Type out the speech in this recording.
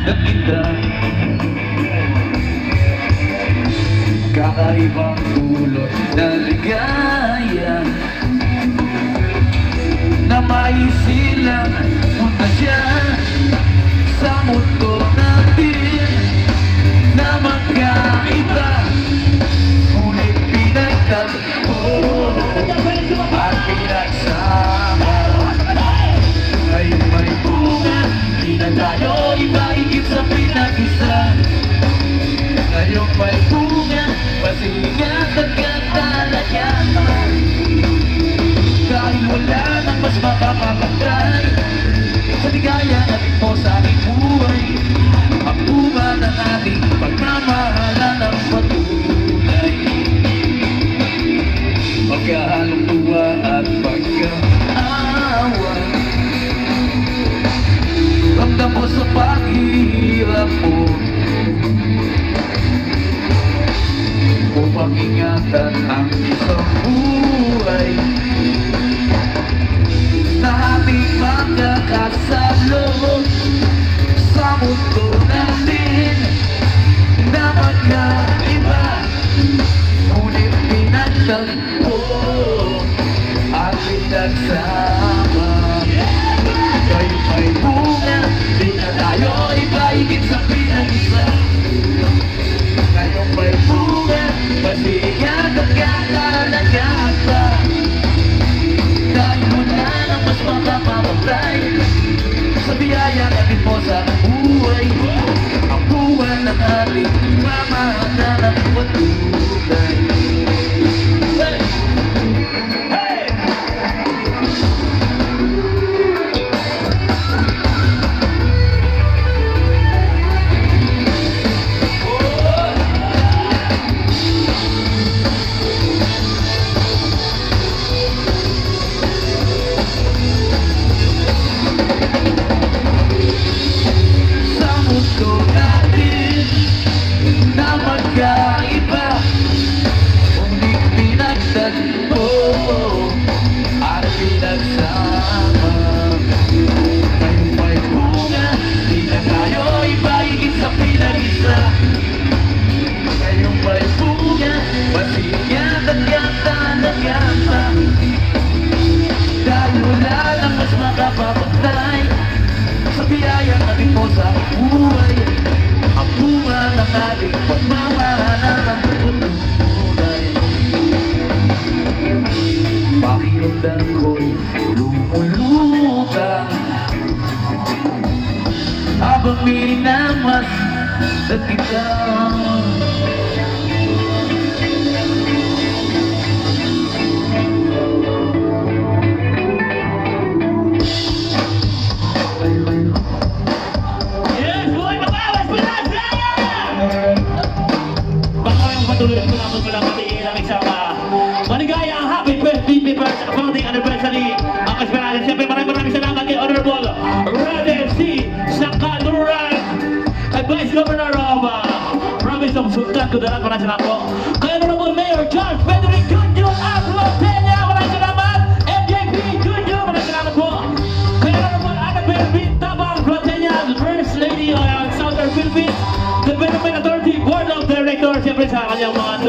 na kita. Kakaibang dulot na ligaya na maisilang punta siya sa mundo natin na magkaiba, ngunit pinagtagpo at pinagsama. Ngayon may bunga, di na tayo iba, higit sa pinag-isa. Ngayon may bunga, masingat at katalayan. Dahil wala nang mas makapapagay sa ligaya natin po sa ating buhay. Ang bunga ng ating pagmamahalan ng patuloy, pagkahalong tuwa at pagkaawa. Ramdam ko sa paghihirap mo, upang ingatan ang isang buhay na ating magkakasalo sa mundo natin na magkaiba, ngunit pinagtagpo at pinagsama. Kayo may bunga, di na tayo iba, higit sa pinag-isa. Ngayong may bunga, masigat at katalagaan pa. Dahil wala nang mas makapamatay sa biyaya natin po sa buhay. Ang buwan ng ating mamahalan ng patuloy. Hey! Hey! At pinagsama. Ngayong may bunga, di na tayo iba, higit sa pinag-isa. Ngayong may bunga, masigat at katalagaan pa. Dahil wala nang mas makapapatay sa biyaya natin po sa buhay. Ang bunga ng ating pagmamahalan ng patuloy. Pakiramdam ko'y lumulutang habang minamasdan kita. Yes, buhay mabawas! Pinasaya! Baka yung patuloy ko naman pala matiin ang isang maligayang happy birthday, founding anniversary ang Kasperales. Siyempre maraming salamat kay Honorable Rodel C. Sakaduran, kay Vice Governor of Province of Sultan Kudarat, maraming salamat po. Kay Honorable Mayor John Frederick Junjun Aplotenya, maraming salamat. MJP Junjun, maraming salamat po. Kay Honorable Annabel Bintabang Flotenya, the First Lady of Southern Philippines Development Authority Board of Directors, siyempre sa kanyang mga